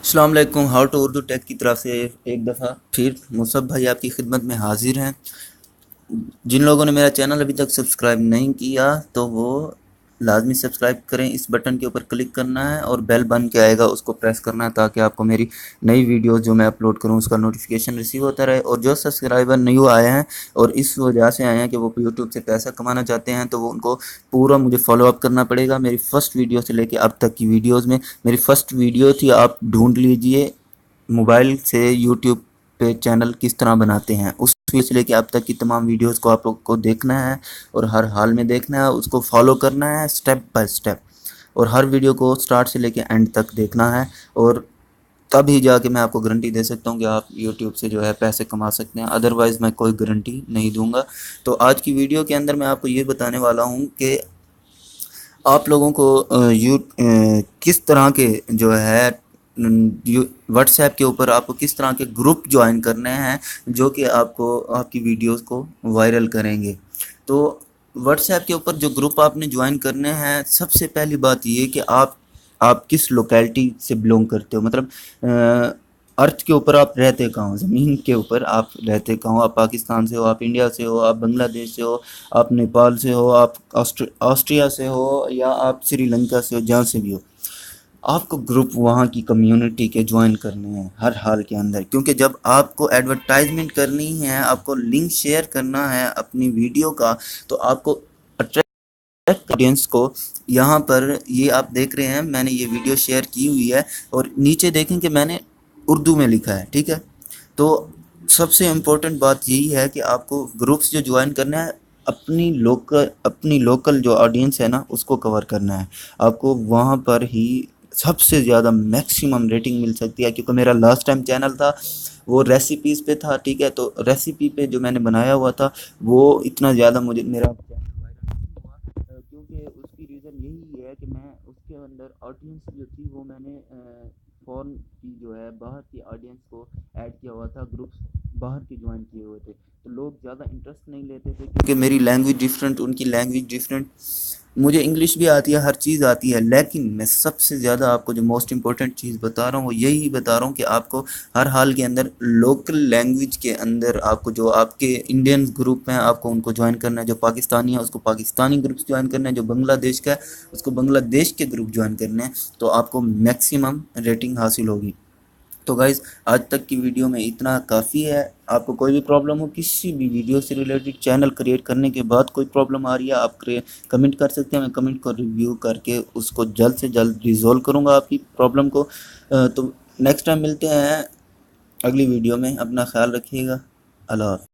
السلام علیکم، how to Urdu ٹیک کی طرف سے ایک دفعہ پھر مصعب بھائی آپ کی خدمت میں حاضر ہیں۔ جن لوگوں نے میرا چینل ابھی تک سبسکرائب نہیں کیا تو وہ لازمی سبسکرائب کریں، اس بٹن کے اوپر کلک کرنا ہے اور بیل بن کے آئے گا اس کو پریس کرنا ہے تاکہ آپ کو میری نئی ویڈیوز جو میں اپلوڈ کروں اس کا نوٹیفیکیشن ریسیو ہوتا رہے۔ اور جو سبسکرائبر نیو آئے ہیں اور اس وجہ سے آئے ہیں کہ وہ یوٹیوب سے پیسہ کمانا چاہتے ہیں تو وہ ان کو پورا مجھے فالو اپ کرنا پڑے گا۔ میری فرسٹ ویڈیو سے لے کے اب تک کی ویڈیوز میں میری فرسٹ ویڈیو تھی، آپ ڈھونڈ لیجئے موبائل سے یوٹیوب پہ چینل کس طرح بناتے ہیں، اس ویڈیو سے لے کے اب تک کی تمام ویڈیوز کو آپ لوگ کو دیکھنا ہے اور ہر حال میں دیکھنا ہے، اس کو فالو کرنا ہے سٹیپ بائی سٹیپ، اور ہر ویڈیو کو سٹارٹ سے لے کے اینڈ تک دیکھنا ہے، اور تب ہی جا کے میں آپ کو گارنٹی دے سکتا ہوں کہ آپ یوٹیوب سے جو ہے پیسے کما سکتے ہیں، ادروائز میں کوئی گارنٹی نہیں دوں گا۔ تو آج کی ویڈیو کے اندر میں آپ کو یہ بتانے والا ہوں کہ آپ لوگوں کو کس طرح کے جو ہے واٹس ایپ کے اوپر آپ کو کس طرح کے گروپ جوائن کرنے ہیں جو کہ آپ کو آپ کی ویڈیوز کو وائرل کریں گے۔ تو واٹس ایپ کے اوپر جو گروپ آپ نے جوائن کرنے ہیں، سب سے پہلی بات یہ کہ آپ کس لوکیلٹی سے بلونگ کرتے ہو، مطلب ارتھ کے اوپر آپ رہتے کہاں ہو، زمین کے اوپر آپ رہتے کہاں ہو، آپ پاکستان سے ہو، آپ انڈیا سے ہو، آپ بنگلہ دیش سے ہو، آپ نیپال سے ہو، آپ آسٹریا سے ہو، یا آپ سری لنکا سے ہو، جہاں سے بھی ہو، آپ کو گروپ وہاں کی کمیونٹی کے جوائن کرنے ہیں ہر حال کے اندر، کیونکہ جب آپ کو ایڈورٹائزمنٹ کرنی ہے، آپ کو لنک شیئر کرنا ہے اپنی ویڈیو کا، تو آپ کو اٹریکٹ آڈینس کو یہاں پر یہ آپ دیکھ رہے ہیں، میں نے یہ ویڈیو شیئر کی ہوئی ہے اور نیچے دیکھیں کہ میں نے اردو میں لکھا ہے، ٹھیک ہے۔ تو سب سے امپورٹنٹ بات یہی ہے کہ آپ کو گروپس جو جوائن کرنا ہے، اپنی لوکل جو آڈینس ہے نا اس کو کور کرنا ہے، آپ کو وہاں پر ہی سب سے زیادہ میکسیمم ریٹنگ مل سکتی ہے، کیونکہ میرا لاسٹ ٹائم چینل تھا وہ ریسیپیز پہ تھا، ٹھیک ہے، تو ریسیپی پہ جو میں نے بنایا ہوا تھا وہ اتنا زیادہ میرا چینل وائرل نہیں ہوا، کیونکہ اس کی ریزن یہی ہے کہ میں اس کے اندر آڈینس جو تھی وہ میں نے فورن کی جو ہے باہر کی آڈینس کو ایڈ کیا ہوا تھا، گروپس باہر کے جوائن کیے ہوئے تھے، تو لوگ زیادہ انٹرسٹ نہیں لیتے تھے کیونکہ میری لینگویج ڈیفرنٹ، ان کی لینگویج ڈیفرنٹ، مجھے انگلش بھی آتی ہے، ہر چیز آتی ہے، لیکن میں سب سے زیادہ آپ کو جو موسٹ امپورٹنٹ چیز بتا رہا ہوں وہ یہی بتا رہا ہوں کہ آپ کو ہر حال کے اندر لوکل لینگویج کے اندر آپ کو جو آپ کے انڈین گروپ ہیں آپ کو ان کو جوائن کرنا ہے، جو پاکستانی ہے اس کو پاکستانی گروپس جوائن کرنا ہے، جو بنگلہ دیش کا ہے اس کو بنگلہ دیش کے گروپ جوائن کرنے ہیں، تو آپ کو میکسیمم ریٹنگ حاصل ہوگی۔ تو گائز آج تک کی ویڈیو میں اتنا کافی ہے، آپ کو کوئی بھی پرابلم ہو کسی بھی ویڈیو سے ریلیٹڈ چینل کریٹ کرنے کے بعد کوئی پرابلم آ رہی ہے آپ کمنٹ کر سکتے ہیں، میں کمنٹ کو ریویو کر کے اس کو جلد سے جلد ریزولو کروں گا آپ کی پرابلم کو۔ تو نیکسٹ ٹائم ملتے ہیں اگلی ویڈیو میں، اپنا خیال رکھیے گا، اللہ حافظ۔